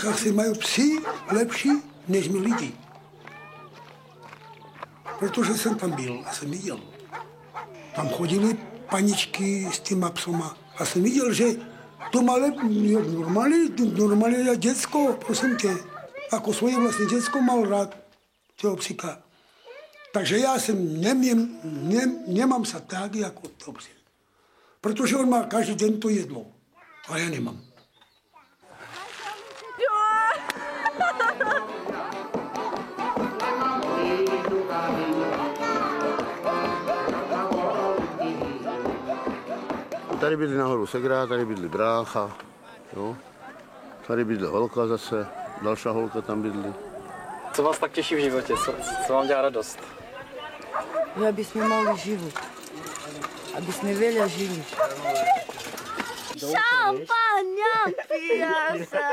Čechách se mají psi lepší než my lidi. Protože jsem tam byl a jsem viděl. Tam chodili paničky s těma psoma a jsem viděl, že to malé, normálně děcko, prosím tě, jako svoje vlastní děcko mal rád toho psíka. Takže já jsem nemám se tak, jako to psi. Protože on má každý den to jedlo, a já nemám. Tady bydlí nahoru segra, tady bydlí brácha, jo. Tady bydlí holka zase, další holka tam bydlí. Co vás tak těší v životě? Co vám dělá radost? Že aby jsme mali život. Aby jsme veľa žili. Šampaňa pija sa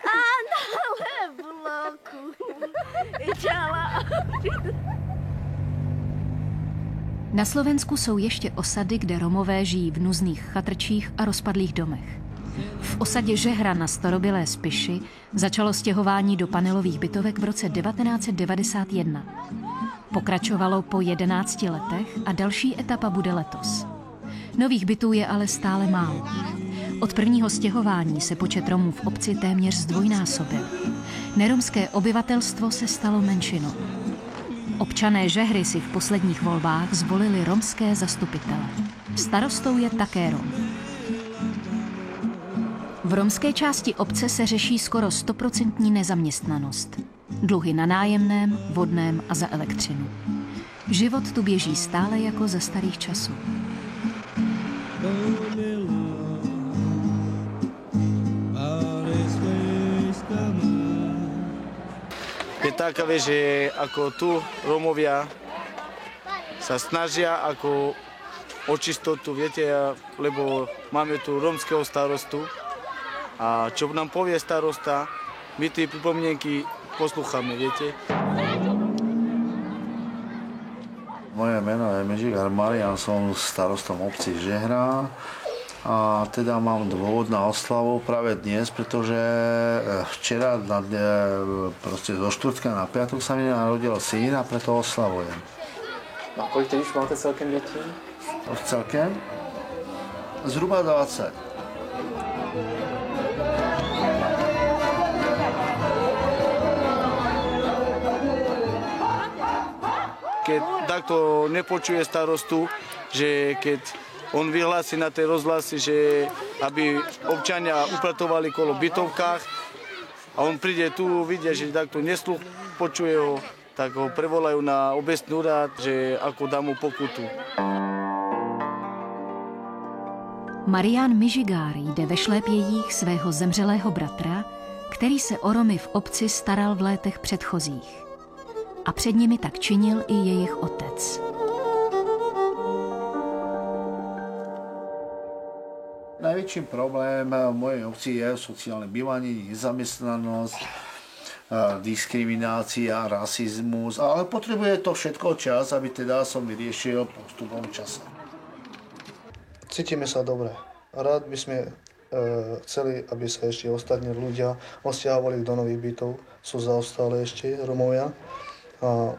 a na bloku čala. Na Slovensku jsou ještě osady, kde Romové žijí v nuzných chatrčích a rozpadlých domech. V osadě Žehra na starobylé Spiši začalo stěhování do panelových bytovek v roce 1991. Pokračovalo po 11 letech a další etapa bude letos. Nových bytů je ale stále málo. Od prvního stěhování se počet Romů v obci téměř zdvojnásobil. Neromské obyvatelstvo se stalo menšinou. Občané Žehry si v posledních volbách zvolili romské zastupitele. Starostou je také Rom. V romské části obce se řeší skoro 100% nezaměstnanost. Dluhy na nájemném, vodném a za elektřinu. Život tu běží stále jako za starých časů. Je také, že ako tu Rómovia sa snažia ako o čistotu, viete, lebo máme tu rómskeho starostu a čo nám povie starosta, my tie pripomienky poslúchame, viete. Moje meno je Mižigar Marian, som starostom obci Žehra. A teda mám dôvod na oslavu práve dnes, pretože včera proste zo štvrtka na piatok sa mi narodil syn a preto oslavujem. A kolik teď už máte celkem dětí? Celkem? Zhruba 20. Keď takto nepočuje starostu, že keď on vyhlási na tej rozhlasy, že aby občania upratovali kolo bytovkách a on príde tu, vidia, že takto nesluch počuje ho, tak ho prevolajú na obecný úrad, že ako dá mu pokutu. Marián Mižigár jde ve šlépějích svého zemřelého bratra, který se o Romy v obci staral v létech předchozích. A před nimi tak činil i jejich otec. Najväčší problém v mojej obci je sociálne bývanie, nezamestnanosť, diskriminácia, rasizmus, ale potrebuje to všetko čas, aby teda som vyriešil postupom času. Cítime sa dobre. Rád by sme chceli, aby sa ešte ostatní ľudia osťahovali do nových bytov. Sú zaostali ešte Romovia a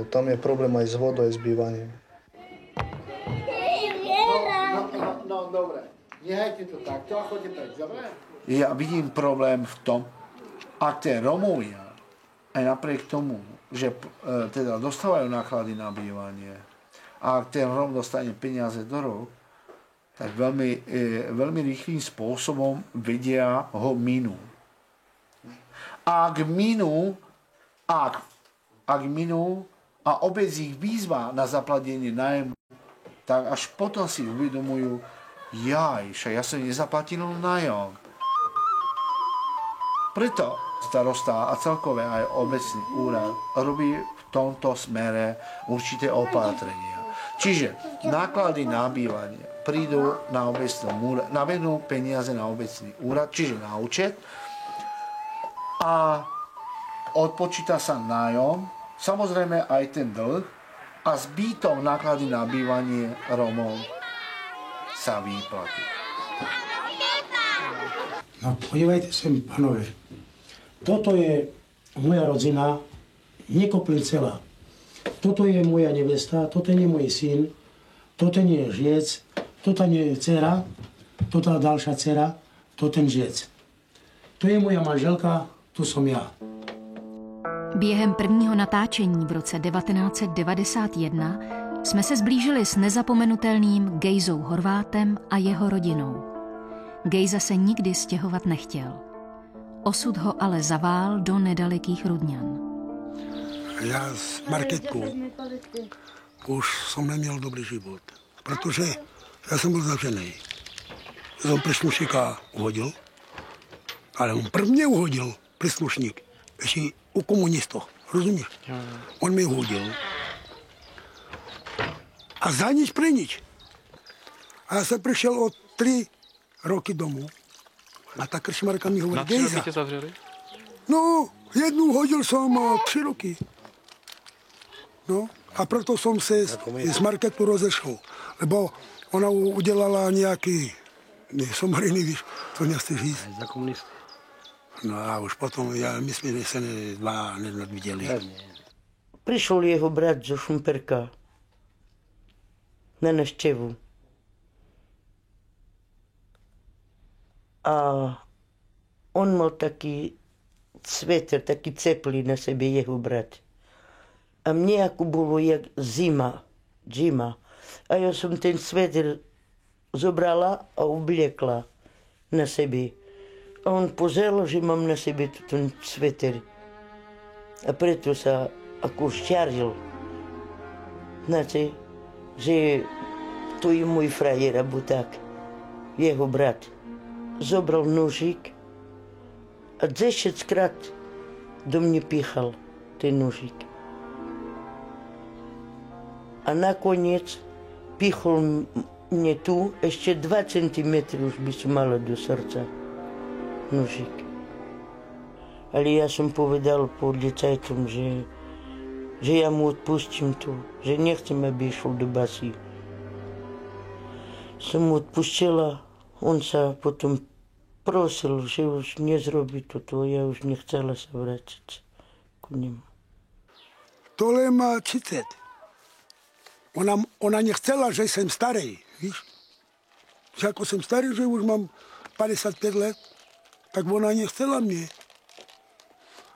tam je problém aj s vodou, aj s bývaním. No, dobre. Nehajte to takto a choďte preč, dobre? Ja vidím problém v tom, ak tie Romovia, aj napriek tomu, že teda dostávajú náklady na bývanie, a ak ten Rom dostane peniaze do rok, tak veľmi rýchlým spôsobom vedia ho minú. Ak minú a obec ich výzva na zaplatenie nájmu, tak až potom si uvedomujú, však ja som nezaplatil nájom. Preto starosta a celkové aj obecný úrad robí v tomto smere určité opatrenia. Čiže náklady na bývanie prídu na navedú peniaze na obecný úrad, čiže na účet a odpočíta sa nájom, samozrejme aj ten dlh a zbytok náklady na bývanie Romov sa vyplatí. No, podívejte sem, panové. Toto je moja rodzina, Nekopľ celá. Toto je moja nevesta, toto nie je môj syn, toto nie je žiec, toto nie je dcera, toto je ďalšia dcera, to ten žiec. To je moja manželka, tu som ja. Během prvního natáčení v roce 1991 jsme se zblížili s nezapomenutelným Gejzou Horvátem a jeho rodinou. Gejza se nikdy stěhovat nechtěl. Osud ho ale zavál do nedalekých Rudňan. Já s Marketkou už jsem neměl dobrý život, protože já jsem byl zavřený. Já jsem príslušníka uhodil, ale on prvně uhodil príslušník, ještě u komunistů, rozumíš? On mi uhodil. A za nič pre nič. A já jsem přišel o 3 roky domů. A ta krčmarka mi hovorí, Na 3 roky tě zavřeli? No, jednu hodil jsem 3 roky. No, a proto jsem se z Marketu rozešel. Lebo ona udělala nějaký somariny, víš, to nechci říct. Za komunisty. No a už potom, my jsme se dva neviděli. Prišiel jeho brat zo Šumperka na návštevu. A on mal taký sveter, taký ceplý na sebe, jeho brat. A mne ako bolo jak zima. A ja som ten sveter zobrala a obliekla na sebe. A on pozeral, že mám na sebe ten sveter. A preto sa ako šťaril. Znáte, že to je môj frajer, alebo tak. Jeho brat. Zobral nožík a 10-krát do mne píchal ten nožík. A nakoniec píchol mne tu, ešte 2 cm už by som mala do srdca nožík. Ale ja som povedal policajtom, že ja mu odpustím to, že nechcem, aby išiel do basy. Som mu odpustila, on sa potom prosil, že už nezrobí toto, ja už nechcela sa vrátiť ku nemu. Tohle má 30. Ona nechcela, že jsem starý, víš? Že jako jsem starý, že už mám 55 let, tak ona nechcela mě.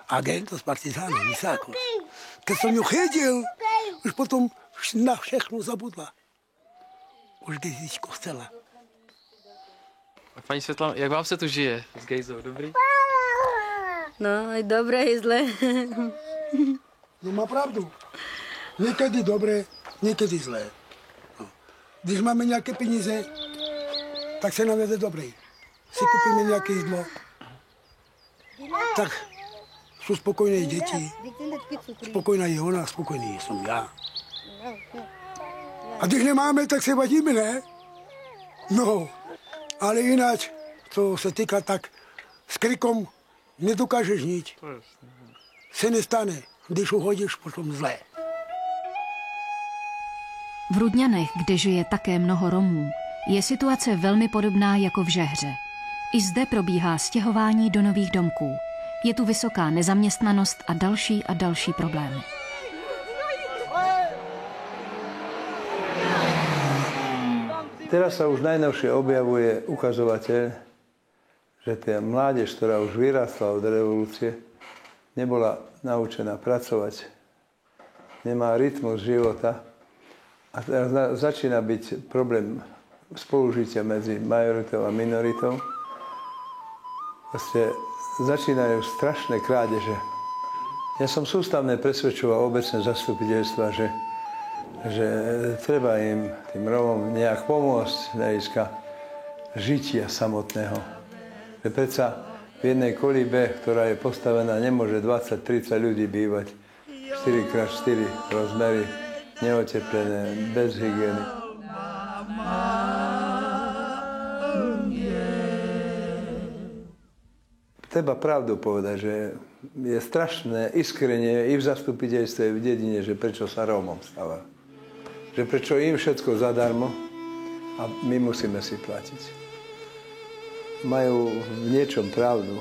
Agent z partizánu, Misáko. Keď jsem ju chytil, už potom na všechno zabudla. Už dětičko chcela. Paní Světlana, jak vám se tu žije s Gejzou? Dobrý? No, aj dobré, aj zlé. No má pravdu. Někdy dobré, někdy zlé. No. Když máme nějaké peníze, tak se nám jede dobrý. Si kupíme nějaké jídlo, tak jsou spokojné děti. Spokojná je ona, spokojný jsem já. A když nemáme, tak se vadíme, ne? No, ale jinak, co se týká, tak s krikom nedokážeš nic. Se nestane, když uhodíš, potom zlé. V Rudňanech, kde žije také mnoho Romů, je situace velmi podobná jako v Žehře. I zde probíhá stěhování do nových domků. Je tu vysoká nezaměstnanost a další problémy. Teraz sa už najnovšie objavuje ukazovateľ, že tá mládež, ktorá už vyrastla od revolúcie, nebola naučená pracovať, nemá rytmus života a teraz začína byť problém spolužitia medzi majoritou a minoritou. Vlastne začínajú strašné krádeže. Ja som sústavne presvedčoval obecné zastupiteľstva, že treba im, tým Rómom, nejak pomôcť z hľadiska žitia samotného. Že predsa v jednej kolíbe, ktorá je postavená, nemôže 20-30 ľudí bývať 4x4 rozmery, neoteplené, bez hygieny. Treba pravdu povedať, že je strašné iskrenie i v zastupiteľstve, i v dedine, že prečo sa Rómom stáva. Že prečo im všetko zadarmo a my musíme si platiť. majú v niečom pravdu.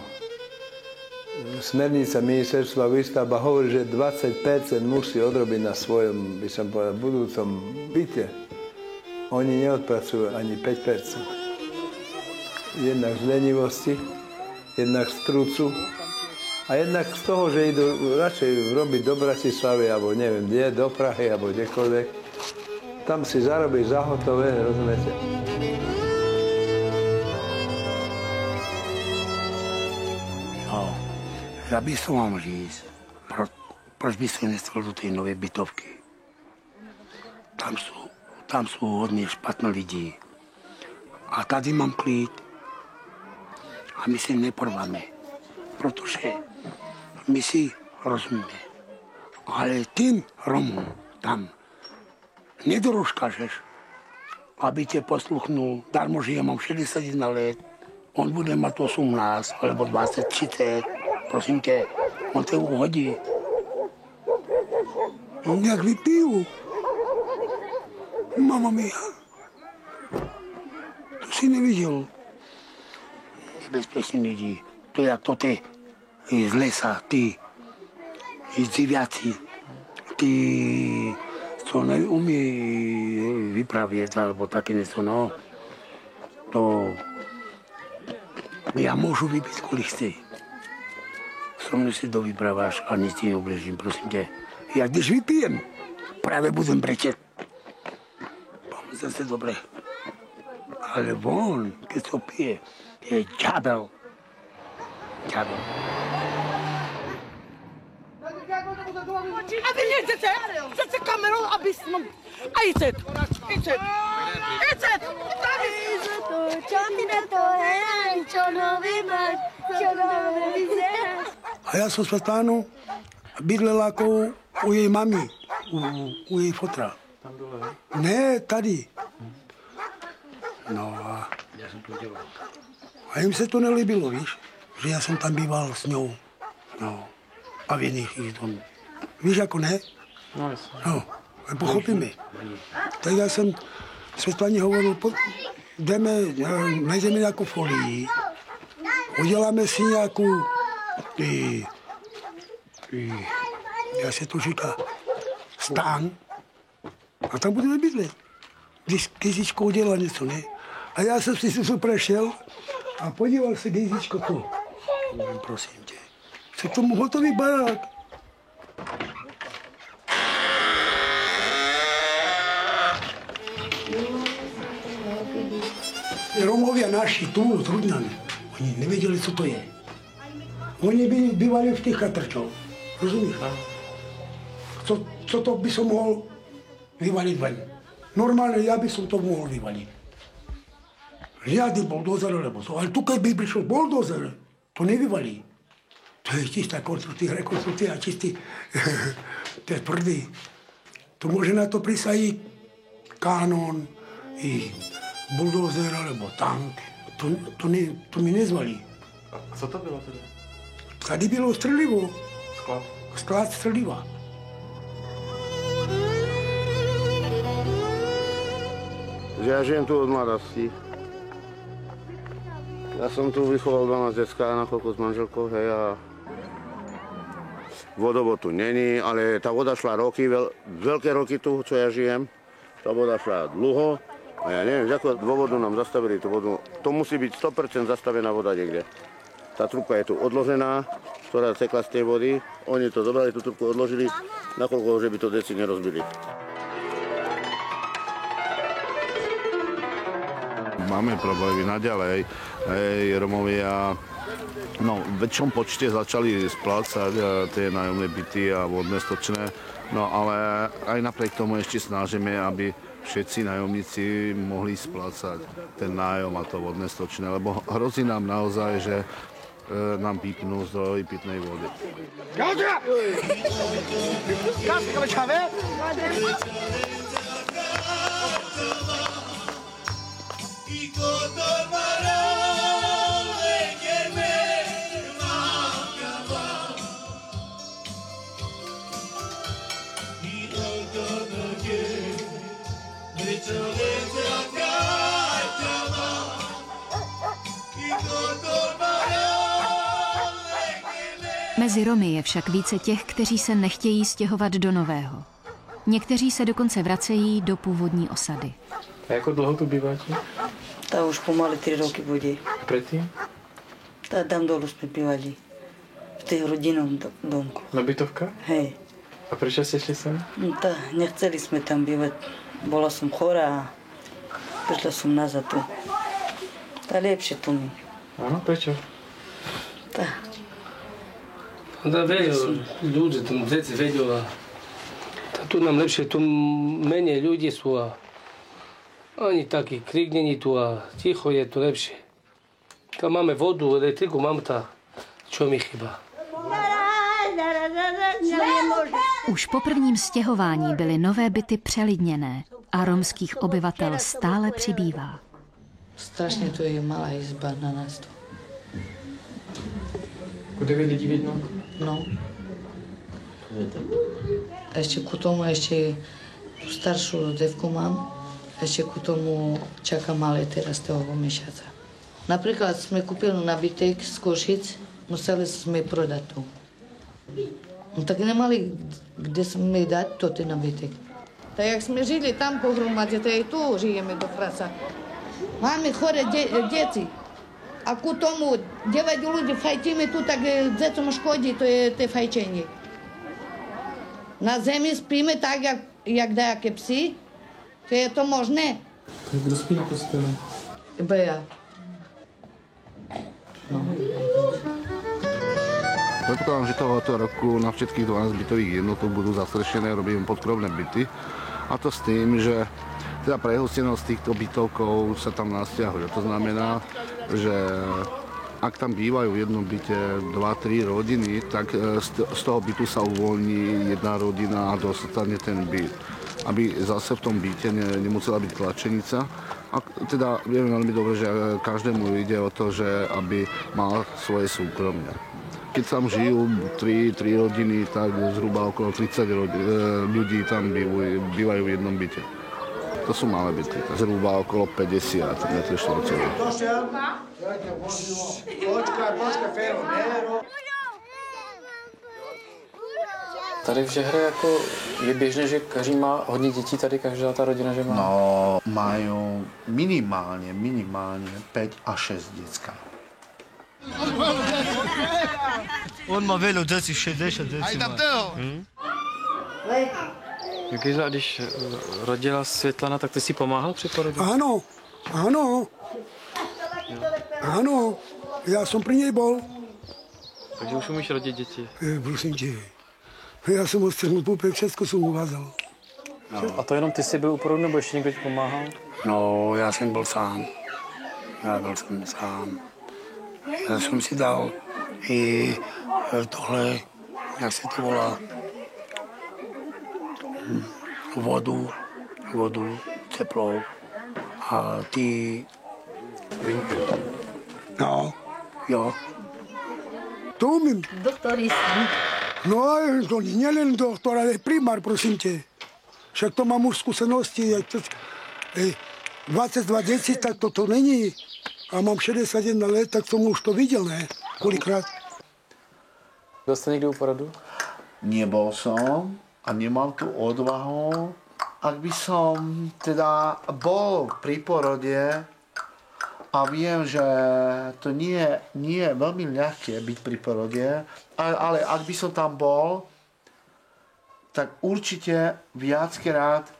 Smernica ministerstva výstavba hovorí, že 20% musí odrobiť na svojom, by som povedal, budúcom byte. Oni neodpracujú ani 5%. Jednak z lenivosti, jednak z trucu a jednak z toho, že idú radšej robiť do Bratislavy, alebo neviem kde, do Prahy, alebo kdekoľvek. Tam si zarobíš za hotové, rozumiete? Ja by som vám říct, proč by se nestal do té nové bytovky. Tam jsou hodně špatné lidi. A tady mám klid. A my si neporváme. Protože my si rozumíme. Ale tým Romům tam nedorožkážeš, aby tě posluchnul. Darmo, že já mám 61 let. On bude mít 18, alebo 20, 30. Prosím tě, on te uhodí. Jak vypiju. Mama mia. To si neviděl. Nebezpečný lidi. To jak to ty z lesa, ty dřivěci, ty, co neumí vypravět, alebo taky něco, no. To já můžu vypít, kolik chci. So mnou si to vypraváš a nic ti neobležím, prosím tě. Já když vypijem, právě budem brečet. Mám zase dobré. Ale on, když to pije, je ďábel. Ďábel. A vy nejdete přece kamerou, aby jsme... A jdete. A já jsem Svetlanu bydlela jako u její mami, u její fotra. Tam dole, ne? Tady. No a... A jim se to nelíbilo, víš? Že já jsem tam býval s ňou. No. A v jiných domů. Víš, jako ne? No jasně. No, pochopíme. Tak já jsem Světlaně hovoril, najdeme nějakou folii, uděláme si nějakou, jak se to říká, stán a tam budeme bydlet. Když Gejzičko udělala něco, ne? A já jsem si to prešel a podíval se Gejzičko to. Prosím tě, se k tomu hotový barák. Romovia naši tu z Rudňany, oni nevěděli, co to je. Oni bývali v těch chatrčoch, rozumíš? Co to by som mohl vyvalit ven? Normálně já by som to mohl vyvalit. Žiadny buldozer nebo to, ale tu keď by prišiel buldozer, to nevyvalí. To je čistá rekonstrukcia, čistý, to je tvrdý. To může na to prísť aj kanón, i buldozer alebo tank. To mi nezvalí. A co to bylo tedy? Tady bylo střelivo. Sklad? Sklad střeliva. Ja žijem tu od mladosti. Ja som tu vychoval 12 decká, nakoľko s manželkou, hej, a vodovod tu není, ale tá voda šla roky, veľké roky tu, čo ja žijem. Tá voda šla dlho a ja neviem, z akého dôvodu nám zastavili tú vodu. To musí byť 100% zastavená voda niekde. Tá trubka je tu odložená, ktorá tekla z tej vody. Oni to zobrali, tú trubku odložili, nakoľko, že by to deci nerozbili. Máme problémy naďalej. Romovia v väčšom počte začali splácať tie nájomné byty a vodné stočné, no ale aj napriek tomu ešte snažíme, aby všetci nájomníci mohli splácať ten nájom a to vodné stočné, lebo hrozí nám naozaj, že nám vypnú zdroj pitnej vody. Little Mezi Romy je však více těch, kteří se nechtějí stěhovat do nového. Někteří se dokonce vracejí do původní osady. A jako dlouho tu býváte? Ta už pomaly 3 roky bude. A predtým? Ta tam dolu jsme bývali. V těch rodinnom domku. Na bytovkách? Hej. A prečo ste šli sem? Ta nechceli jsme tam bývat. Bola som chorá a prišla som nazad tu. Ta lepšie tu mi. Áno, prečo? Ta. Da vedio, ljudi, tu djeci vedio, tu nam lepše, tu menje ljudi su, a oni taki krignjeni tu, a tiho je tu lepše. Kad máme vodu, elektriku, mám ta, čo mi chyba. Už po prvním stěhování byly nové byty přelidněné a romských obyvatel stále přibývá. Strašně to je malá izba na nás tu. Ako 9 lidí v jednom? No. Ešte ku tomu staršiu devku mám. Ešte ku tomu čakám malé teraz toho mesiaca. Napríklad sme kúpili nabytek z Košic, museli sme prodať tu. No tak nemali, kde sme dať to ten nabytek. Tak jak sme žili tam pohromade, to i tu žijeme do praca. Máme chore deti. A ku tomu 9 ľudí fajtíme tu, tak decom škodí, to je te fajčenie. Na zemi spíme tak, jak dajaké psi. To je to možné. Kto spí na postele? Iba ja. No. Predpokladám, že tohoto roku na všetkých 12 bytových jednotok budú zastrešené, robíme podkrovné byty. A to s tým, že teda prehustenosť týchto bytovkov sa tam nasťahuje. To znamená, že ak tam bývajú v jednom byte 2-3 rodiny, tak z toho bytu sa uvoľní jedna rodina a dostane ten byt. Aby zase v tom byte nemusela byť tlačenica. A teda vieme veľmi dobre, že každému ide o to, že aby mal svoje súkromie. Keď tam žijú 3 rodiny, tak zhruba okolo 30 ľudí tam bývajú v jednom byte. To sú malé byty, zhruba okolo 50 m2. Tady v Žehre jako je běžné, že každý má hodně dětí, tady každá ta rodina, že má? No, majú minimálne 5 a 6 decka. On má veľa dětí, 60 dětí má. Když rodila Světlana, tak ty si pomáhal při porodu? Áno. Ja som pri nej bol. Takže už umíš rodit děti? Prosím tě. Já jsem odstrhnul pupek, všechno jsem uvádzal. No. A to jenom ty jsi byl u porodu, nebo ještě někdo ti pomáhal? No, já jsem byl sám. Já jsem si dal i tohle, jak se to volá, vodu, teplou a ty... No. Jo. To umím. Doktory jsem. No, to nielen doktor, ale primár, prosím tě. Však to mám už zkušenosti. 22 dětí, tak to není. A mám 61 let, tak jsem už to viděl, ne? Kolikrát. Byl jste někdy u porodu? Nebol som a nemám tu odvahu. Ak by som teda bol pri porode a viem, že to nie je veľmi ľahké byť pri porode, ale ak by som tam bol, tak určite viackrát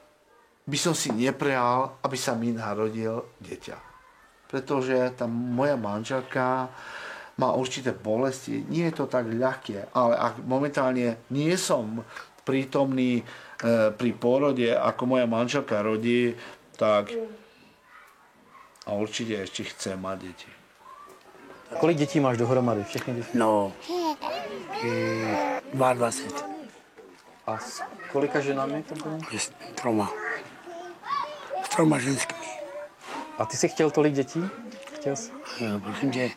by som si neprejal, aby sa mi narodil dieťa. Pretože tá moja manželka má určité bolesti. Nie je to tak ľahké, ale ak momentálne nie som prítomný pri pôrode, ako moja manželka rodí, tak a určite ešte chcem mať deti. A kolik dětí máš dohromady? Všechny děti? No, 22. A s kolika ženami to bylo? S 3 ženskými. A ty jsi chtěl tolik dětí? Chtěl jsi? Prosím tě,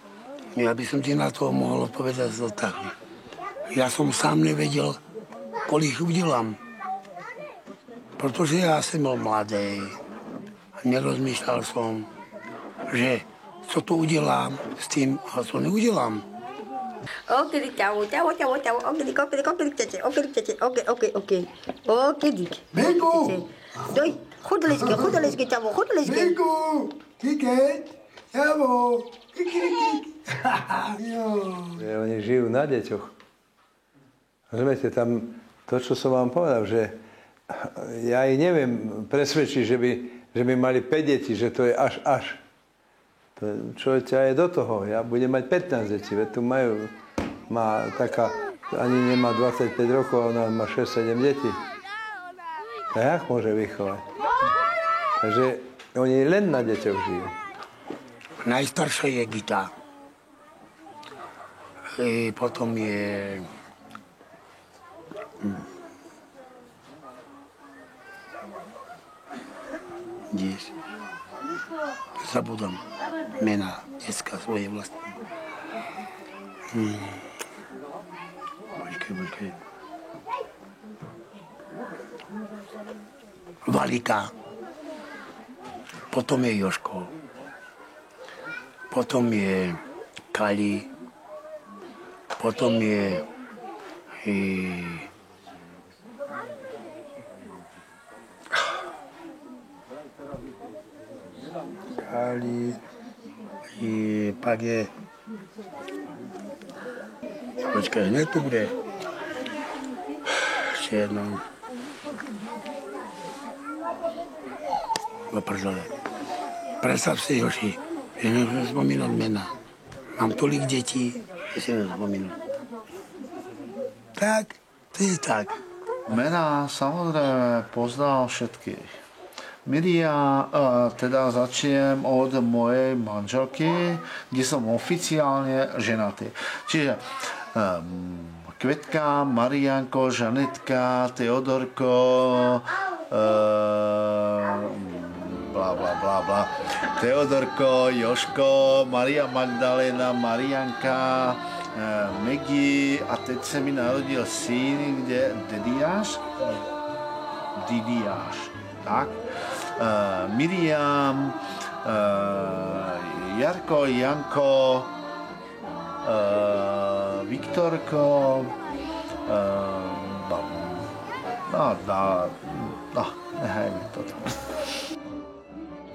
já bych ti na to mohl odpovědět tak. Já jsem sám nevěděl, kolik udělám. Protože já jsem byl mladý. Nerozmýšlel jsem, že co to udělám s tím a co neudělám. Okedik, ťavo, okedik. Bejku! Doj, chudolečke, ťavo, chudolečke. Bejku! Kiket! Ťavo! Kikirikik! Oni žijú na deťoch. Rozumiete, tam to, čo som vám povedal, že ja ich neviem presvedčiť, že by mali 5 detí, že to je až. Čo ťa je do toho? Ja budem mať 15 detí, veď tu má taká, ani nemá 25 rokov, ona má 6-7 detí. A jak môže vychovať? Takže oni len na deťoch žijú. Najstaršia je Gita. Potom je... Dnes. Zabudám mena dneska svoje vlastné. Počkej. Valika. Potom je Joško. Potom je Kali. Potom je... Kali. Pak je... Počkej, hneď tu bude. Ešte jednou. Oprdele. Predstav si, Joši, že nemôžem spomínať mena. Mám tolik detí, že si nespomínam. Tak, to je tak. Mená samozrejme poznal všetkých. Miria, teda začnem od mojej manželky, kde som oficiálne ženatý. Čiže Kvetka, Marianko, Žanetka, Teodorko, bla. Teodorko, Joško, Maria Magdalena, Marianka, Megi a teď se mi narodil syn, kde Didiáš, tak. Miriam, Jarko, Janko, Viktorko, nehajme to tam.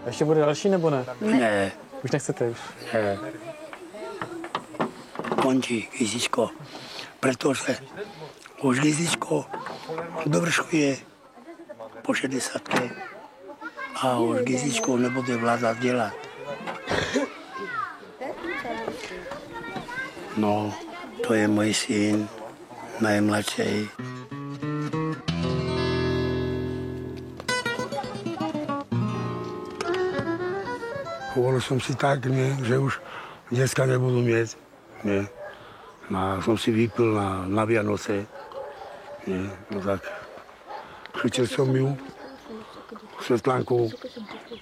Ještě bude další, nebo ne? Ne. Už nechcete už? Ne. Končí Gizičko, protože už Gizičko dovršuje po 60 a už Gizičko nebude vládat dělat. No, to je můj syn, najmladší. Hovoril som si tak, že už dneska nebudú mieť. Som si vypil na Vianoce. No tak chytil som ju, Svetlánku,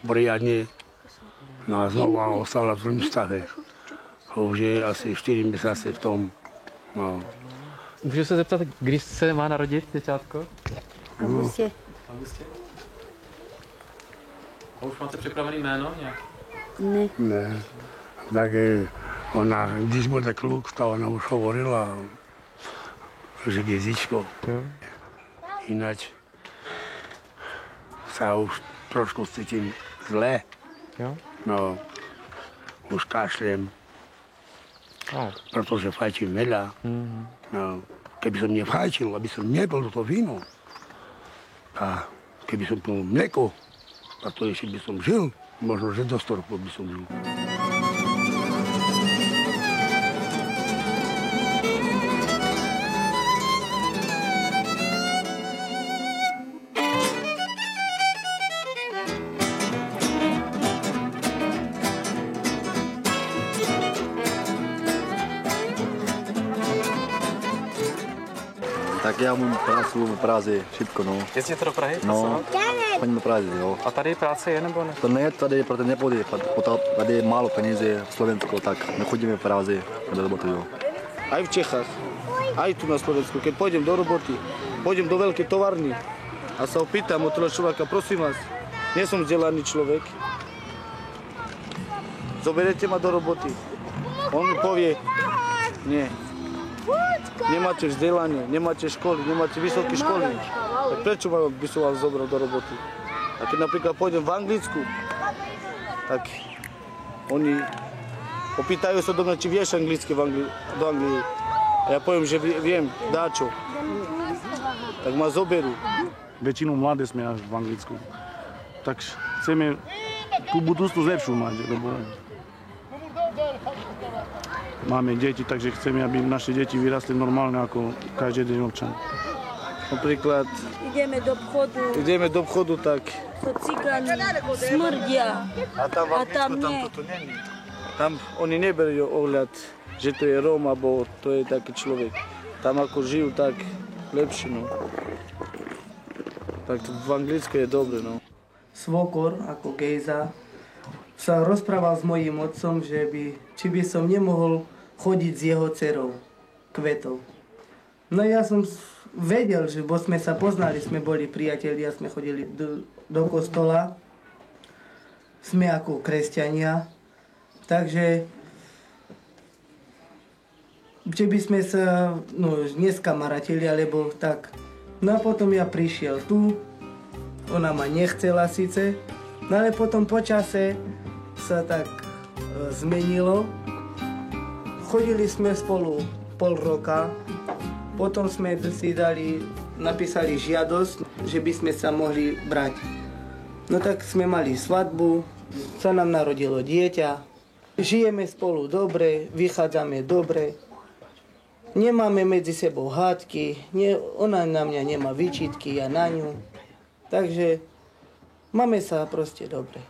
poriadne. No a znova ostala v tom stave. Už je asi 4 měsíce v tom. No. Můžu se zeptat, kdy se má narodit děťátko? V augustě. A už máte připravený jméno nějak? Ne. Tak ona, když bude kluk, to ona už hovorila, že Gizičko. Ináč sa už trošku cítim zle. No, už kašlem. Protože fajčím veľa. No, keby som nefajčil, aby som nepil toto víno, a keby som pil mlieko, a to ešte by som žil, možno, že do 100 rokov by som žil. Tak já mám práci v Praze, šipko, no. Jezdíte do Prahy? No, chodím do Prahy, jo. A tady práce je, nebo ne? To ne, tady, protože nepůjde, tady je málo peníze v Slovensku, tak nechodíme v Praze do roboty, jo. Aj v Čechách, aj tu na Slovensku, keď pôjdem do roboty, pôjdem do veľkej továrny a sa opýtam od toho človeka, prosím vás, nie som vzdelaný človek, zoberete ma do roboty. On mi povie, nie, nemáte vzdelanie, nemáte školy, nemáte vysoké školy. Tak prečo by som vás zobral do roboty? A keď napríklad pôjdem v Anglicku, tak oni opýtajú sa do mňa, či vieš anglicky do Anglie. A ja poviem, že viem, dáčo. Tak ma zoberú. Väčšinu mladé sme až v Anglicku. Tak chceme tú budúcnosť lepšiu mať, lebo máme deti, takže chceme, aby naše deti vyrastli normálne ako každý jeden občan. Napríklad ideme do obchodu, tak to cigáni smrdia. A tam v Anglicku tam toto není. Tam oni neberú ohľad, že to je Róm, alebo to je taký človek. Tam ako žijú, tak lepšie, no. Tak v Anglicku je dobre, no. Svokor, ako Gejza, sa rozprával s mojím otcom, že či by som nemohol chodiť s jeho dcerou, Kvetou. No ja som vedel, že bo sme sa poznali, sme boli priatelia, sme chodili do kostola, sme ako kresťania, takže či by sme sa neskamaratili, alebo tak. No a potom ja prišiel tu, ona ma nechcela síce, no ale potom po čase sa tak zmenilo. Chodili sme spolu pol roka, potom sme si napísali žiadosť, že by sme sa mohli brať. No tak sme mali svadbu, sa nám narodilo dieťa, žijeme spolu dobre, vychádzame dobre, nemáme medzi sebou hádky, ona na mňa nemá výčitky, ja na ňu. Takže máme sa proste dobre.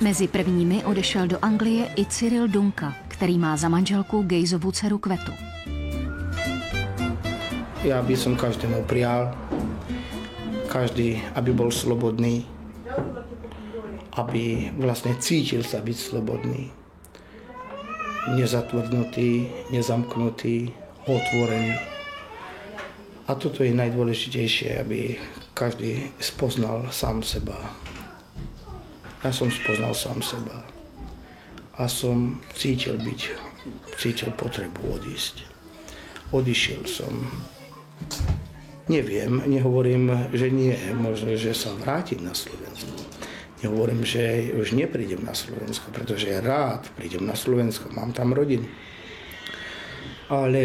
Mezi prvními odešel do Anglie i Cyril Dunka, který má za manželku Gejzovu dceru Kvetu. Ja by som každému prijal, každý, aby bol slobodný, aby vlastne cítil sa byť slobodný, nezatvrdnutý, nezamknutý, otvorený. A toto je najdôležitejšie, aby každý spoznal sám seba. Ja som spoznal sám seba a som cítil potrebu odísť. Odišiel som. Neviem, nehovorím, že nie, možno, že sa vrátim na Slovensko. Nehovorím, že už neprídem na Slovensko, pretože rád prídem na Slovensko, mám tam rodinu. Ale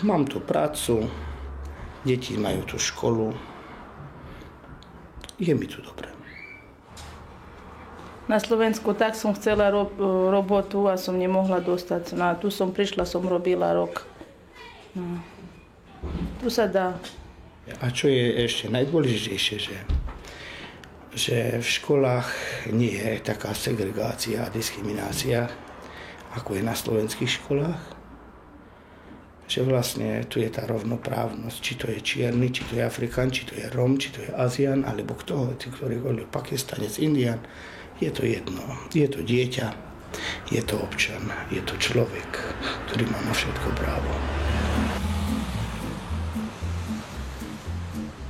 mám tu prácu, deti majú tu školu, je mi tu dobre. Na Slovensku tak som chcela robotu a som nemohla dostať. No, tu som prišla, som robila rok. No. Tu sa dá. A čo je ešte najdôležitejšie, že v školách nie je taká segregácia a diskriminácia, ako je na slovenských školách. Že vlastne tu je tá rovnoprávnosť, či to je čierny, či to je Afrikán, či to je Rom, či to je Azián, alebo kto, tí, ktorí hovorí Pakistanec, Indián. Je to jedno, je to dieťa, je to občan, je to človek, ktorý má na všetko právo.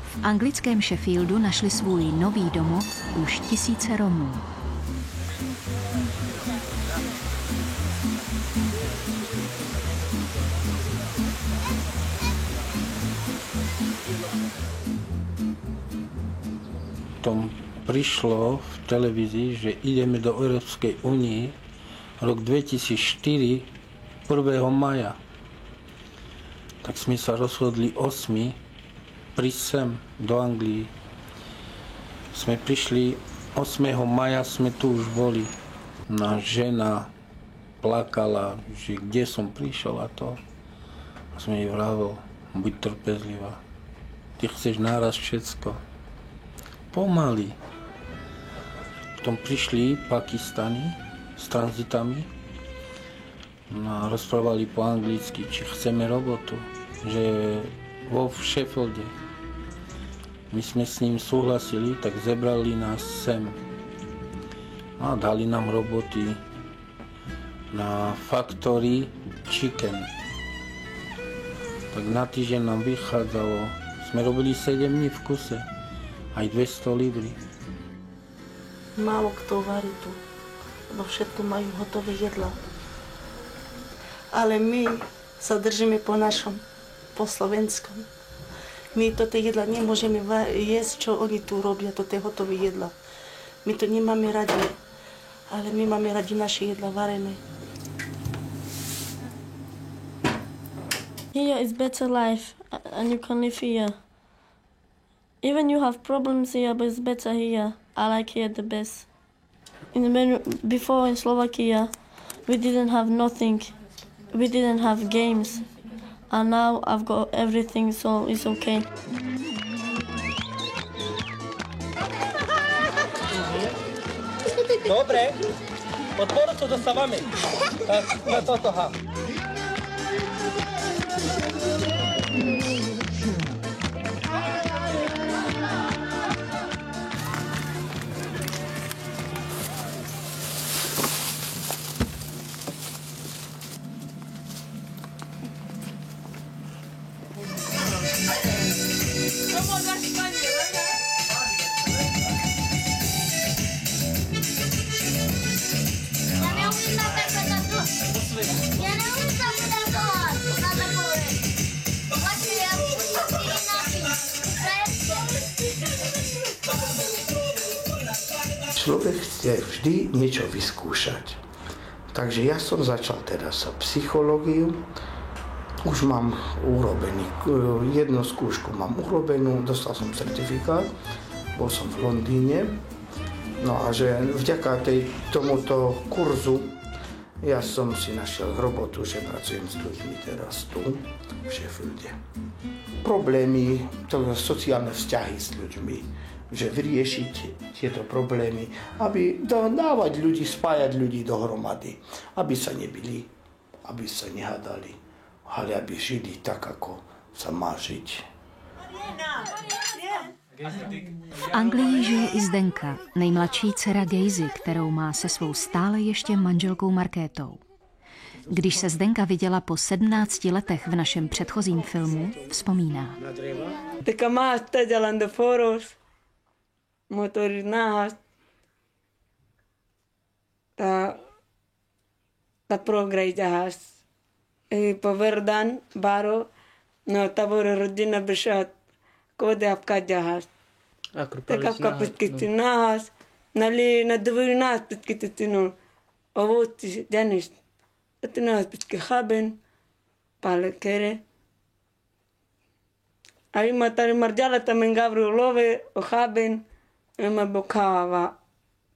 V anglickém Sheffieldu našli svůj nový domov už tisíce Romů. Tom prišlo v televízii, že ideme do Európskej únie rok 2004, 1. maja. Tak sme sa rozhodli 8. prísť sem do Anglii. Sme prišli 8. maja, sme tu už boli. Na žena plakala, že kde som prišiel a to. A som jej vravil, buď trpezlivá. Ty chceš naraz všetko. Pomaly. Potom prišli Pakistani s tranzitami a rozprávali po anglicky, či chceme robotu, že vo Sheffielde. My sme s ním súhlasili, tak zebrali nás sem a dali nám roboty na Factory Chicken. Tak na týždeň nám vychádzalo, sme robili 7 dní v kuse, aj 200 libry. Málo kto varí tu, lebo všetko majú hotové jedla. ale my sa držíme po našom, po slovenskom. My toto jedla nemôžeme jesť, čo oni tu robia, toto je hotové jedla. My to nemáme radi, ale my máme radi naše jedla varené. Here is better life and you can live here. Even you have problems here, but it's better here. I like here the best. Before in Slovakia, we didn't have nothing. We didn't have games. And now I've got everything, so it's okay. Dobre, odporu co dostávame. Na toto ha. Človek chce vždy niečo vyskúšať. Takže ja som začal teraz psychológiu. Už mám urobený, jednu skúšku mám urobenú, dostal som certifikát, bol som v Londýne. No a že vďaka tomuto kurzu ja som si našiel robotu, že pracujem s ľuďmi teraz tu, v Sheffielde. Problémy, to sociálne vzťahy s ľuďmi, že vyriešiť tieto problémy, aby dávať ľudí, spájať ľudí dohromady, aby sa nebili, aby sa nehádali, ale aby žili tak, ako sa má žiť. V Anglii žije i Zdenka, nejmladší dcera Gejzy, kterou má se svou stále ještě manželkou Markétou. Když se Zdenka viděla po 17 letech v našem předchozím filmu, vzpomíná. Така máš teď len do foros, motory náš, ta progrej ďaháš. Po Verdan, Baro, no tabor rodina bešat, kode apka ďaháš. Така в капустки нахас, нали на двойна спитки тину, овоти дяниш, тина спитки хабен, палекере. А има тари марджалата мен гаври улове, охабен, има бокава,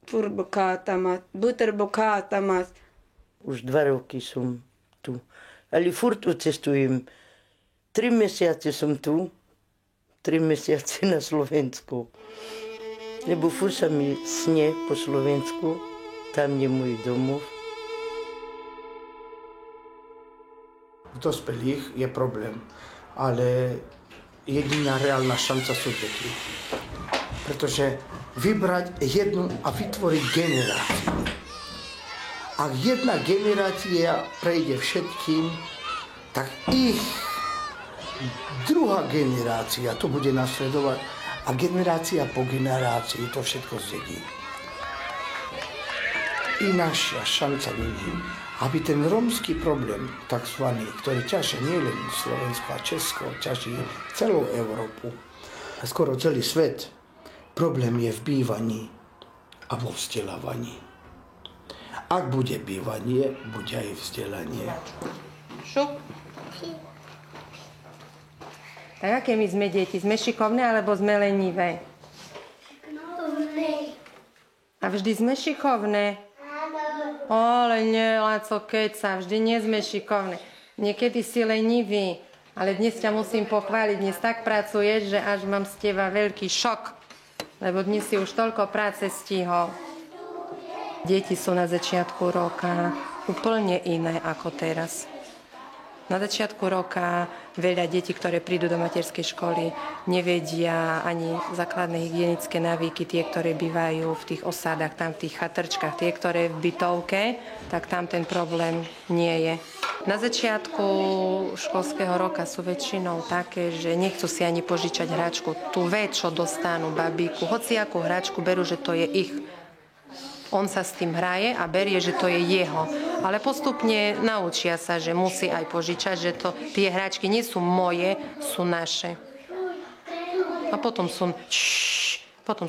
фур бока тамас, бутер бока тамас. Už 2 roky som tu, ale furt cestujem. 3 mesiace som tu. 3 mesiace na Slovensku. Lebo furt sa mi sne po Slovensku, tam je môj domov. V dospelých je problém, ale jediná reálna šanca sú deti. Pretože vybrať jednu a vytvoriť generáciu. Ak jedna generácia prejde všetkým, tak ich druhá generácia to bude nasledovať a generácia po generácii to všetko zdedí. I naša šanca vidím, aby ten rómsky problém, takzvaný, ktorý ťaží nielen Slovensko a Česko, ťaží celú Európu a skoro celý svet, problém je v bývaní a vo vzdelávaní. Ak bude bývanie, bude aj vzdelanie. Šup. Tak aké my sme deti? Sme šikovné alebo sme lenivé? Šikovné. A vždy sme šikovné? Áno. Ale nie, Láco, keca, vždy nie sme šikovné. Niekedy si lenivý, ale dnes ťa musím pochváliť. Dnes tak pracuješ, že až mám z teba veľký šok, lebo dnes si už toľko práce stihol. Deti sú na začiatku roka úplne iné ako teraz. Na začiatku roka veľa detí, ktoré prídu do materskej školy, nevedia ani základné hygienické návyky, tie, ktoré bývajú v tých osádach, tam v tých chatrčkách, tie, ktoré v bytovke, tak tam ten problém nie je. Na začiatku školského roka sú väčšinou také, že nechcú si ani požičať hračku. Tú vec, čo dostanú babíku, hociakú hračku, berú, že to je ich. On sa s tým hraje a berie, že to je jeho. A Ale postupne naučia sa, že musí aj požičať, že tie hračky nie sú moje, sú naše. A potom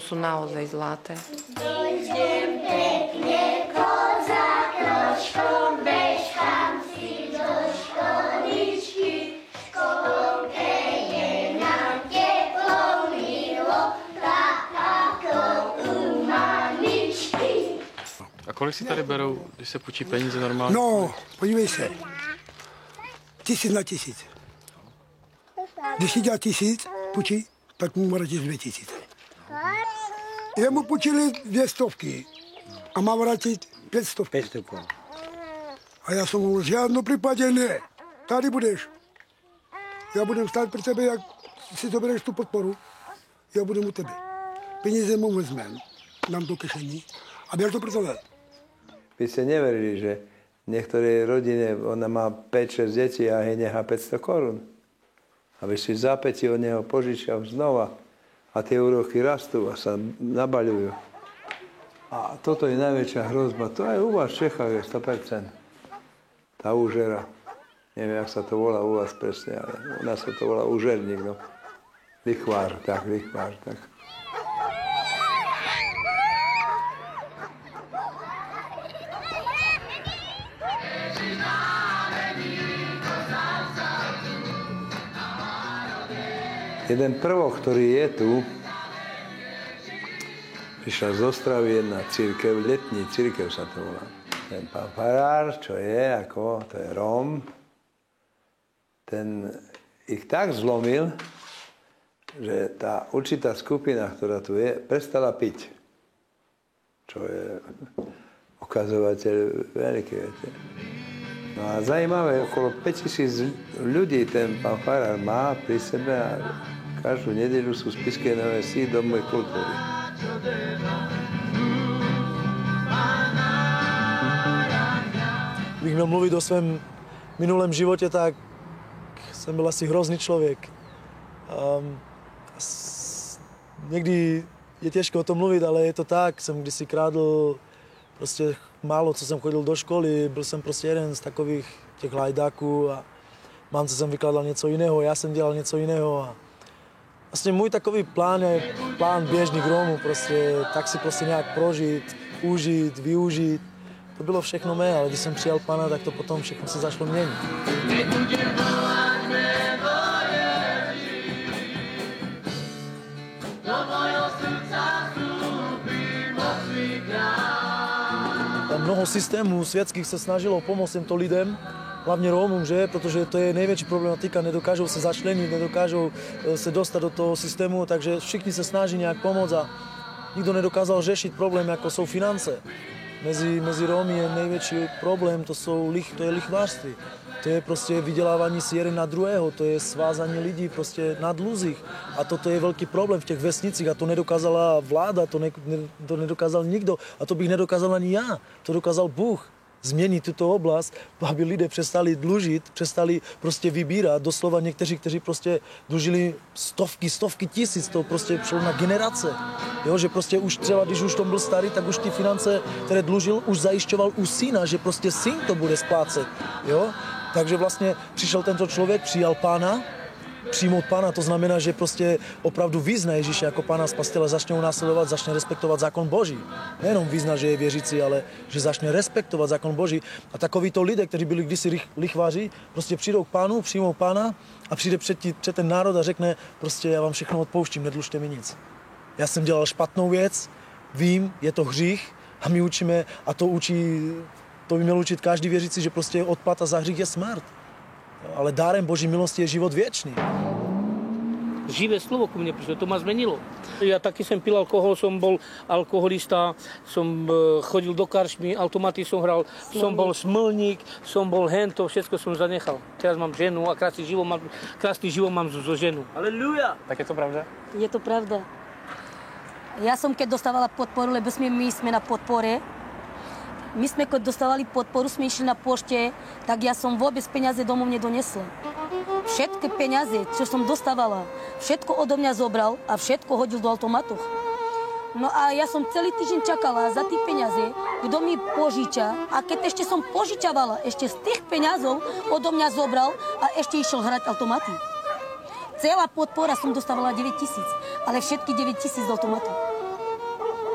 sú naozaj zlaté. Dojdem pekne, kozák nožkom, bežkám si do školičky. V školke je nám teplo, milo, tak ako u mamičky. A kolik si tady berou, když se půjčí peníze normálně? No, podívej se. 1000 na 1000. Když si dělá 1000 půjčí, tak mu vrátíš 2000. Jemu půjčili 200 a má vrátit 500. 500. A já jsem mu v žádném případě ne. Tady budeš. Já budem stát pro tebe, jak si to bereš tu podporu. Já budem u tebe. Peníze mu vezmem, dám do kešení a běž to pro tebe. Vy ste neverili, že v niektorej rodine ona má 5-6 detí a jej nechá 500 korún. A vy si v zápäti od neho požičia znova. A tie úroky rastú a sa nabaľujú. A toto je najväčšia hrozba. To aj u vás v Čechách je 100%. Tá úžera. Neviem, jak sa to volá u vás presne, ale u nás sa to volá úžerník. No. Lichvár, tak. Jeden prvok, ktorý je tu, prišla z Ostravy jedna církev, letní církev sa to volá. Ten pán farár, čo je, to je Róm, ten ich tak zlomil, že tá určitá skupina, ktorá tu je, prestala piť. Čo je ukazovateľ veľký, viete. No a zajímavé, okolo 5000 ľudí ten pán farár má pri sebe a každú nedeľu sú v Spišskej Novej Vsi Domy kultúry. Kdybych měl mluvit o svém minulém životě, tak jsem byl asi hrozný člověk. Někdy je těžko o tom mluvit, ale je to tak. Jsem kdysi krádl prostě málo, co jsem chodil do školy. Byl jsem prostě jeden z takových těch lajdáků a mamce jsem vykládal něco jiného, já jsem dělal něco jiného. A vlastně můj takový plán je plán běžných Rómů, prostě tak si prostě nějak prožít, užít, využít. To bylo všechno mé, ale když jsem přijal Pána, tak to potom všechno se začalo měnit. Tam mnoho systémů světských se snažilo pomoct těmto lidem, hlavně Rómům, že? Protože to je největší problematika, nedokážou se začlenit, nedokážou se dostat do toho systému, takže všichni se snaží nějak pomoct a nikdo nedokázal řešit problém, jako jsou finance. Mezi Rómy je největší problém, to je lichvářství. To je prostě vydělávání si jeden na druhého, to je svázání lidí prostě na dluzích. A toto je velký problém v těch vesnicích a to nedokázala vláda, to nedokázal nikdo a to bych nedokázal ani já, to dokázal Bůh. Změnit tuto oblast, aby lidé přestali dlužit, přestali prostě vybírat. Doslova někteří, kteří prostě dlužili stovky tisíc, to prostě šlo na generace. Jo, že prostě už třeba, když už tom byl starý, tak už ty finance, které dlužil, už zajišťoval u syna, že prostě syn to bude splácet. Jo? Takže vlastně přišel tento člověk, přijal Pána, přijmout Pána, to znamená, že prostě opravdu vyzná Ježíše jako Pána Spasitele, začne ho následovat, začne respektovat zákon Boží. Nejenom vyzná, že je věřící, ale že začne respektovat zákon Boží. A takovýto lidé, kteří byli kdysi lichváři, prostě přijdou k Pánu, přijmou Pána a přijde před ten národ a řekne, prostě já vám všechno odpouštím, nedlužte mi nic. Já jsem dělal špatnou věc, vím, je to hřích a my učíme, a to by měl učit každý věřící, že prostě odplata za hřích je smrt. Ale dárem Boží milosti je život věčný. Živé slovo ku mne prišlo, to ma zmenilo. Ja taky som pil alkohol, som bol alkoholista, som chodil do karčmy, automaty som hral, som bol smlník, som bol hento, všetko som zanechal. Teraz mám ženu a krásny život mám so ženu. Aleluja! Tak je to pravda? Je to pravda. Ja som keď dostávala podporu, lebo my sme na podpore, my sme, keď dostávali podporu, sme išli na pošte, tak ja som vôbec peniaze domov nedonesla. Všetky peniaze, čo som dostávala, všetko odo mňa zobral a všetko hodil do automatu. No a ja som celý týždeň čakala za tých peňazí, kto mi požiča. A keď ešte som požičavala, ešte z tých peňazov odo mňa zobral a ešte išiel hrať automaty. Celá podpora som dostávala 9 000, ale všetky 9 000 z automatu.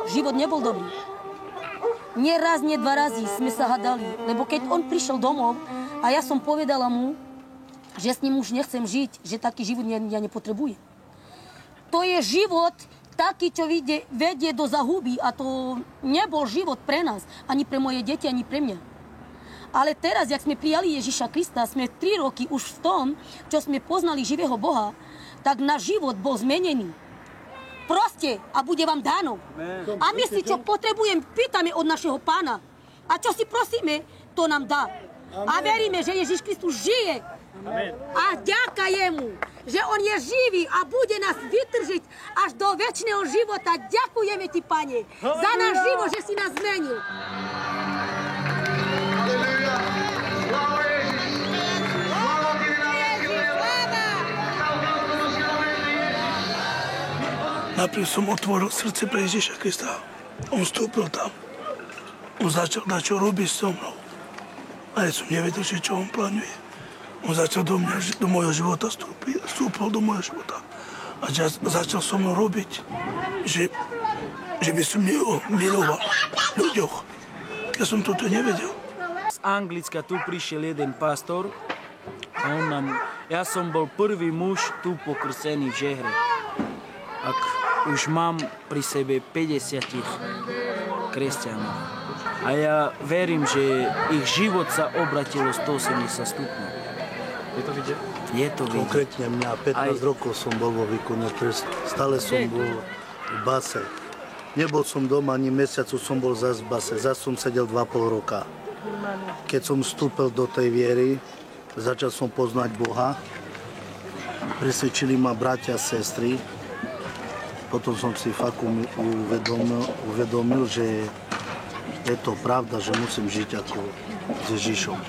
Život nebol dobrý. Nie raz, nie dva razy sme sa hadali, lebo keď on prišiel domov a ja som povedala mu, že s ním už nechcem žiť, že taký život ja nepotrebujem. To je život taký, čo vedie do zahuby a to nebol život pre nás, ani pre moje deti, ani pre mňa. Ale teraz, jak sme prijali Ježiša Krista, sme 3 roky už v tom, čo sme poznali živého Boha, tak náš život bol zmenený. Proste a bude vám dáno. A my si, čo potrebujem, pýtame od našeho Pána. A čo si prosíme, to nám dá. A veríme, že Ježiš Kristus žije. A ďaká jemu, že on je živý a bude nás vytržiť až do večného života. Ďakujeme ti, Pane, za náš život, že si nás zmenil. Najprv som otvoril srdce pre Ježiša Krista. On vstúpil tam. On začal čo robiť so mnou. A ja som nevedel, že čo on plánuje. On začal do môjho života vstúpil do môjho života. A začal so mnou robiť, že by som miloval ľuďoch. Ja som toto nevedel. Z Anglicka tu prišiel jeden pastor a ja som bol prvý muž tu pokrstený v Žehre. Ak už mám pri sebe 50 kresťanov. A ja verím, že ich život sa obratilo 180 stupňov. Je to vidieť? Je to vidieť. Konkrétne mňa 15 rokov som bol vo výkone trestu. Stále som bol v base. Nebol som doma ani mesiacu, som bol zase v base. Zase som sedel 2,5 roka. Keď som vstúpil do tej viery, začal som poznať Boha. Presvedčili ma bratia a sestry. Potom som si fakt uvedomil, že je to pravda, že musím žiť ako s Ježišom.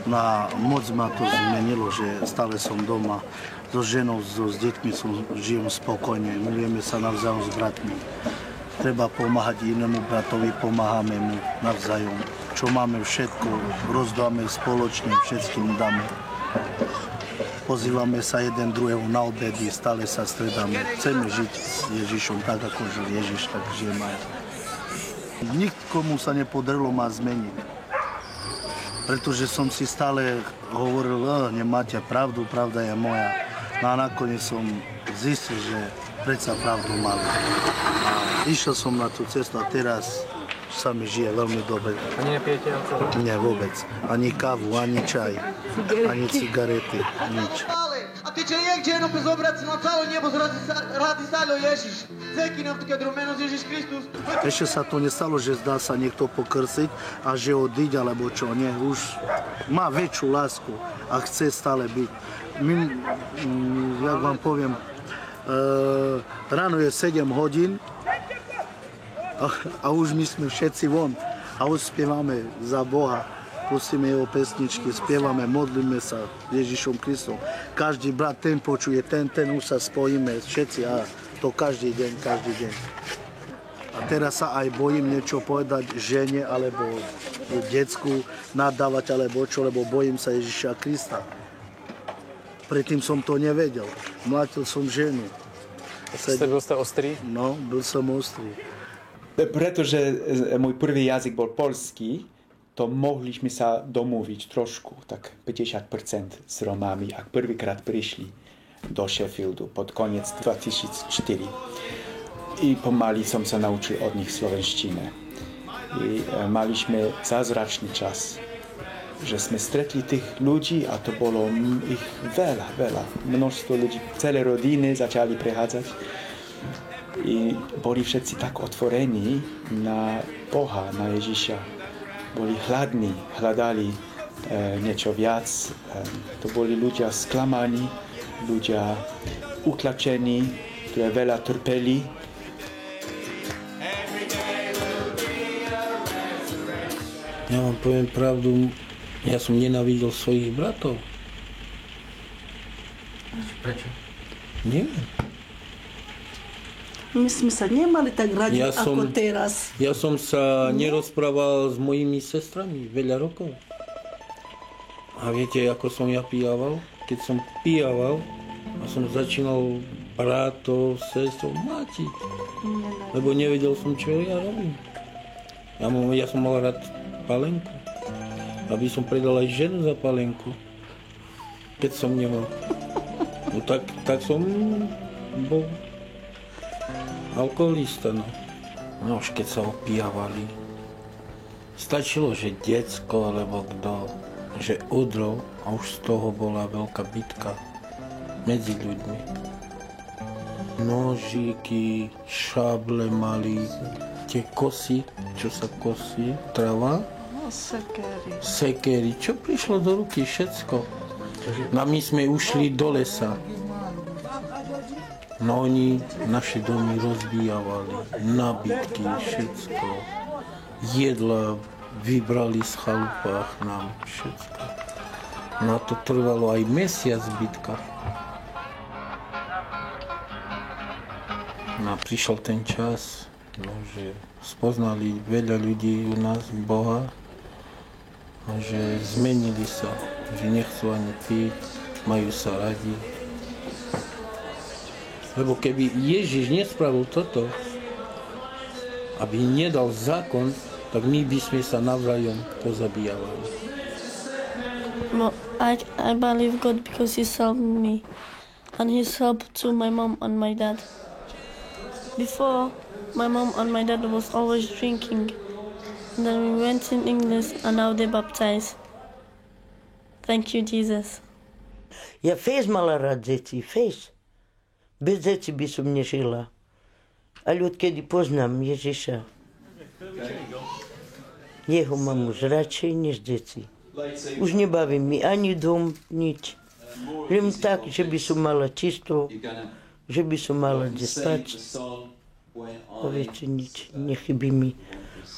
No a moc ma to zmenilo, že stále som doma so ženou, s deťmi žijem spokojne, milujeme sa navzájom s bratmi. Treba pomáhať inému bratovi, pomáhame mu navzájom. Čo máme všetko, rozdáme spoločne, všetkým dáme. Pozývame sa jeden druhého na obedy, stále sa stredáme. Chceme žiť s Ježišom tak, ako žil Ježiš, tak žijem aj. Nikomu sa nepodarilo ma zmeniť. Pretože som si stále hovoril, nemáte pravdu, pravda je moja. No a nakoniec som zistil, že predsa pravdu mali. A išiel som na tú cestu a teraz sa mi žije veľmi dobre. Ani nepijete alkohol? Nie, vôbec. Ani kávu, ani čaj, ani cigarety, nič. A ty ce e genul pe zobrați na calo nebo radi salo Ježiš. Zeki nám tukaj drumenos Ježiš Kristus. Ešte sa to nestalo, že zdá sa niekto pokrsiť a že odíď, alebo čo, nie. Už má väčšiu lásku a chce stále byť. My, jak vám poviem, ráno je 7 hodín a už my sme všetci von a už spievame za Boha. Pustíme jeho pesničky, spievame, modlíme sa Ježišom Kristom. Každý brat ten počuje, ten už sa spojíme všetci a to každý deň. A teraz sa aj bojím niečo povedať žene alebo decku, nadávať alebo čo, lebo bojím sa Ježiša Krista. Predtým som to nevedel. Mlátil som ženu. Byl ste ostrý? No, byl som ostrý. Pretože môj prvý jazyk bol poľský, to mohli sme sa domóviť trošku, tak 50% s Romami, ak prvýkrát prišli do Sheffieldu pod koniec 2004. I pomaly som sa naučil od nich slovenštine. I mali sme zázračný čas, že sme stretli tých ľudí a to bolo ich veľa. Množstvo ľudí, celé rodiny začali prechádzať. I boli všetci tak otvorení na Boha, na Ježiša. Boli hladní, hľadali niečo viac. To boli ľudia sklamaní, ľudia utlačení, ktorí veľa trpeli. Ja vám poviem pravdu, ja som nenávidel svojich bratov. Prečo? Neviem. My sme sa nemali tak radi ako teraz. Ja som sa nerozprával s mojimi sestrami veľa rokov. A viete, ako som ja pijával? Keď som pijával a som začínal bratov, sestrov mlátiť. Lebo nevedel som, čo ja robím. Ja som mal rád palenku. Aby som predal aj ženu za palenku. Keď som nemal. No tak som bol alkoholista, no. No už keď sa opijavali. Stačilo, že decko, alebo kto, že udrol a už z toho bola veľká bitka medzi ľuďmi. Nožíky, šable mali, tie kosy, čo sa kosí, trava. Sekery, čo prišlo do ruky, všetko. No my sme ušli do lesa. No oni naše domy rozbíjavali, nabytky, všetko. Jedla vybrali z chalupách nám, všetko. No to trvalo aj mesiac bitka. No prišiel ten čas, no, že spoznali veľa ľudí u nás, Boha, že zmenili sa, že nechcú ani piť, majú sa radi. Lebo keby Ježiš nespravil toto, aby nedal zákon, tak my by sme sa navzájom pozabíjavali. No, I believe God because He helped me, and He's helped to my mom and my dad. Before, my mom and my dad was always drinking. And then we went in English and now they baptized. Thank you, Jesus. Ja fez mala rád deti, fez. Bez deti by som nežila. Ale odkedy poznám Ježiša, jeho mám už radšej než deti. Už nebaví mi ani dom, nič. Len tak, že by som mala čisto, že by som mala kde spať. A viete, nič nechybí mi.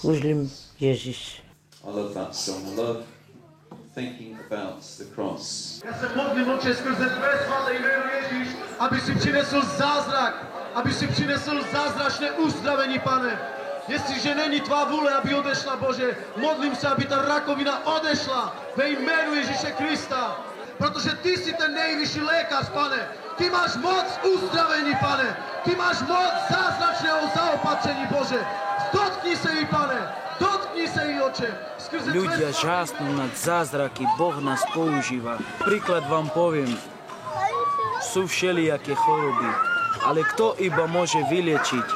Už len Ježiš. I love that song. I love thinking about the cross. Ja sa modlím, Otče, skrze Tvé svaté jméno Ježíš, aby si přinesl zázrak, aby si přinesl zázračné uzdravení, Pane. Jestliže není Tvá vůle, aby odešla, Bože, modlím se, aby ta rakovina odešla ve jménu Ježíše Krista. Protože Ty jsi ten nejvyšší lékař, Pane. Ty máš moc uzdravení, Pane. Ty máš moc zázračného zaopatření, Bože. Dotkni se jí, Pane. Dotkni se jí, Oče. Ľudia žásnú nad zázraky, Boh nás používa. Príklad vám poviem. Sú všelijaké choroby, ale kto iba môže vyliečiť?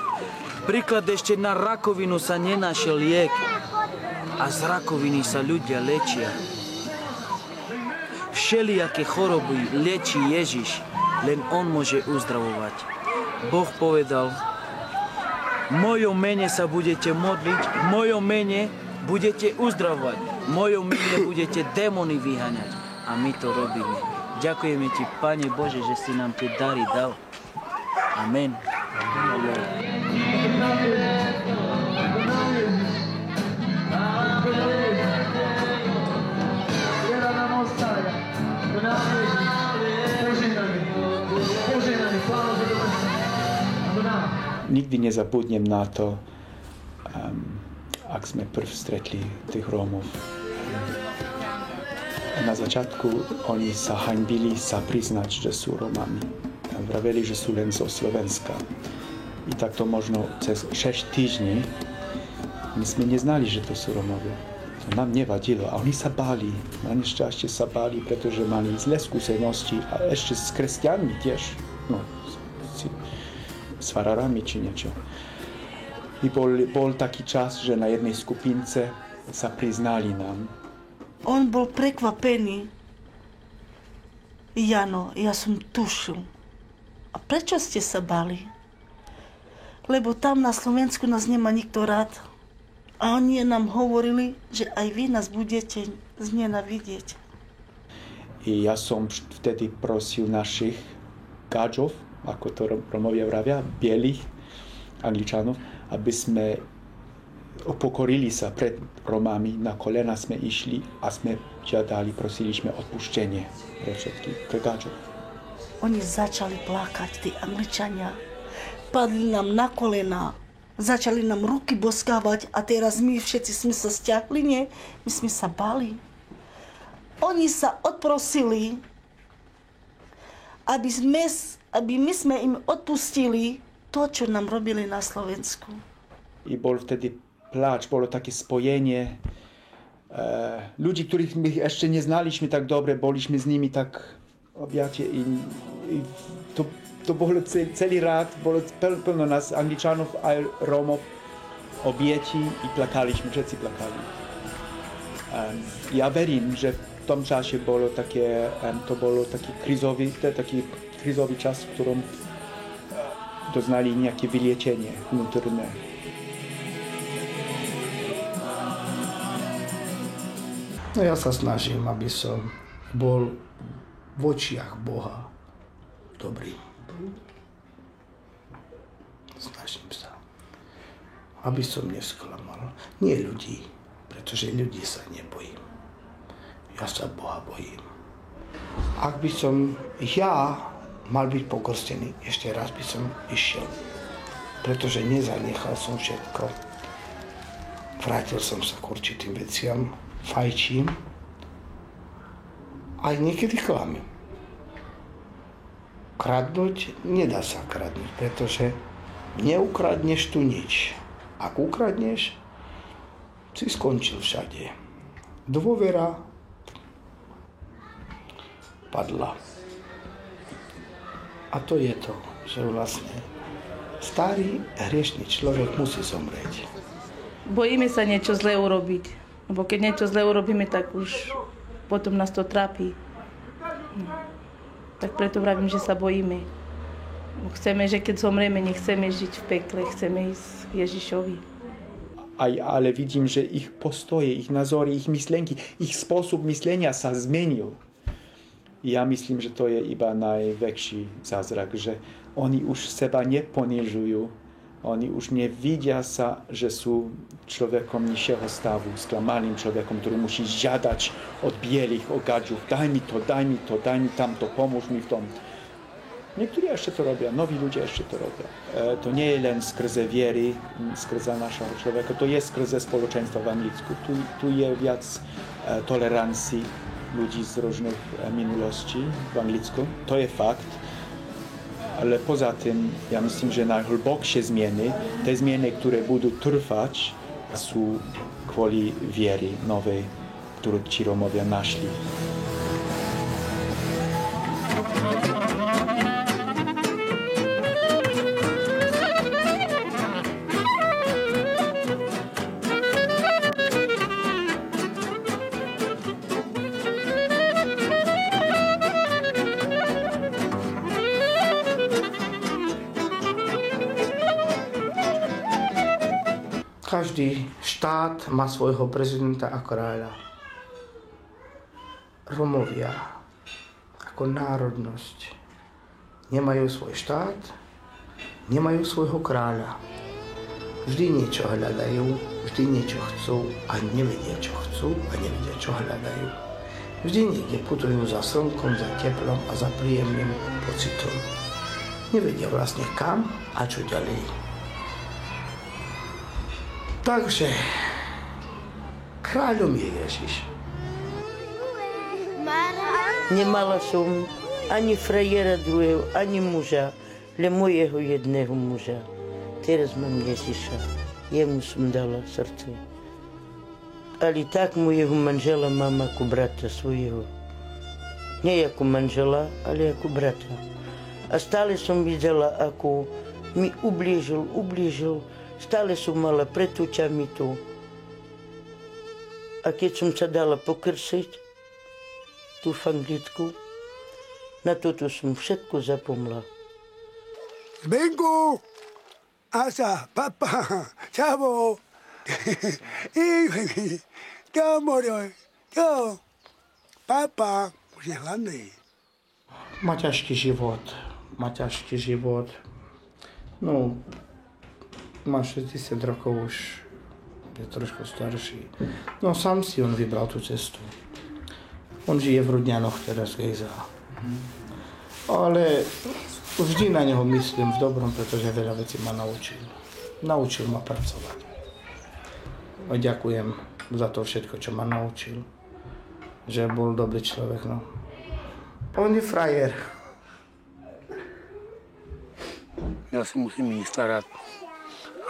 Príklad ešte na rakovinu sa nenašiel liek a z rakoviny sa ľudia liečia. Všelijaké choroby liečí Ježiš, len On môže uzdravovať. Boh povedal, v mojom mene sa budete modliť, v mojom mene budete uzdravovať, v mojom mene budete démony vyháňať. A my to robíme. Ďakujeme Ti, Pane Bože, že si nám tie dary dal. Amen. Nikdy nezabudnem na to, ak sme prv stretli tých Rómov. Na začiatku oni sa hanbili sa priznať, že sú Rómami. Vraveli, že sú len zo Slovenska. I takto možno cez 6 týždní my sme neznali, že to sú Rómovia. To nám nevadilo a oni sa báli. Na nešťastie sa báli, pretože mali zlé skúsenosti a ešte s kresťanmi tiež. No, s farárami či niečo. I bol taký čas, že na jednej skupince sa priznali nám. On bol prekvapený. Jano, ja som tušil. A prečo ste sa báli? Lebo tam na Slovensku nás nemá nikto rád. A oni nám hovorili, že aj vy nás budete znenávidieť. I ja som vtedy prosil našich gáčov, ako to Romovia vravia, bielých Angličanov, aby sme upokorili sa pred Romami, na kolena sme išli a sme žiadali, prosili sme odpuštenie pre všetkých, pre gáčov. Oni začali plakať, tí Angličania. padli nám na kolena, začali nám ruky boskávať a teraz my všetci sme sa stiahli, nie? My sme sa báli. Oni sa odprosili, aby my sme im odpustili to, čo nám robili na Slovensku. I bol vtedy pláč, bolo také spojenie. Ľudí, ktorých my ešte neznaliśmy tak dobre, boliśmy z nimi tak objatie i to bolo celý rád, bolo plno nás Angličanov aj Rómov, obětí i plakaliśmy, všetci plakali. Ja verím, že v tom čase bolo také, to bolo taký krizový čas, v ktorom doznali nejaké vyliečenie vnútorné. No ja sa snažím, aby som bol v očiach Boha dobrý. Snažím sa, aby som nesklamal. Nie ľudí, pretože ľudí sa nebojím. Ja sa Boha bojím. Ak by som ja mal byť pokrstený, ešte raz by som išiel. Pretože nezanechal som všetko. Vrátil som sa k určitým veciam, fajčím. Aj niekedy klamem. Kradnúť nedá sa kradnúť, pretože neukradneš tu nič. Ak ukradneš, si skončil všade. Dôvera padla. A to je to, že vlastne starý hriešný človek musí zomrieť. Bojíme sa niečo zlé urobiť, lebo keď niečo zlé urobíme, tak už potom nás to trápi. Tak preto vravím, že sa bojíme. Chceme, že keď zomrieme, nechceme žiť v pekle, chceme ísť Ježišovi. Ale vidím, že ich postoje, ich názory, ich myšlenky, ich spôsob myslenia sa zmenil. Ja myslím, že to je iba najväčší zázrak, že oni už seba neponižujú, oni už nevidia sa, že sú človekom nižšieho stavu, sklamaným človekom, ktorý musí žiadať od bielých, od gadžov, daj mi to, daj mi tamto, pomôž mi v tom. Niektorí ešte to robia, noví ľudia ešte to robia. To nie je len skrze viery, skrze našeho človeka, to je skrze spoločenstva v Anglicku. Tu je viac tolerancji ľudí z różnych minulosti w Anglicku. To je fakt. Ale poza tym, ja myslím, že najhlbokšie zmiany, te zmiany, które budú trwać, sú kvôli viery nowej, którą ci Romovia našli. Každý štát má svojho prezidenta a kráľa. Romovia ako národnosť nemajú svoj štát, nemajú svojho kráľa. Vždy niečo hľadajú, vždy niečo chcú a nevedia, čo chcú a nevedia, čo hľadajú. Vždy niekde putujú za slnkom, za teplom a za príjemným pocitom. Nevedia vlastne kam a čo ďalej. Takže kráľom je Ježiš. Nemala som ani frajera druhého, ani muža, len mojeho jedného muža. Teraz mám Ježiša. Jemu som dala srdce. Ale tak mojeho manžela mám ako brata svojho. Nie ako manžela, ale ako brata. A stále som videla, ako mi ublížil. Stále som mala pred očami to. A keď som sa dala pokrsiť, tu v Anglicku, na toto som všetko zapomla. Zbenku! Asa, papa, čavo! Čau, moro, čau! Papa, už je hladný. Má ťažký život. No, má 60 rokov už, je trošku starší. No sám si on vybral tú cestu. On žije v Rudňanoch teraz, Gejza. Ale Vždy na neho myslím v dobrom, pretože veľa vecí ma naučil. Naučil ma pracovať. A ďakujem za to všetko, čo ma naučil. Že bol dobrý človek, no. On je frajer. Ja sa musím ich starať.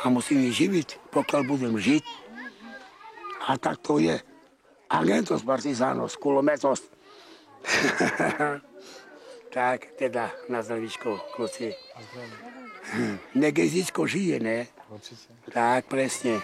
A musím ich živiť, pokiaľ budem žiť. A tak to je. Agentos, partizános, kulometos. Tak, teda, na zdravíčko, kluci. Nech Ježiško žije, ne? Určite. Tak, presne.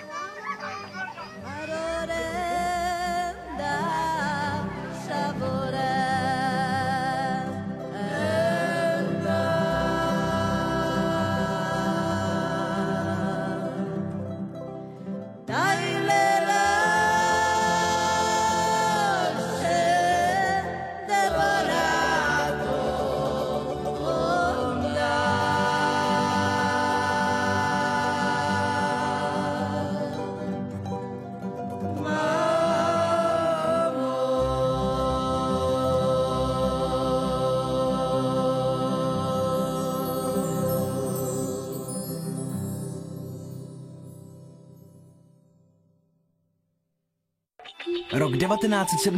Rok 1970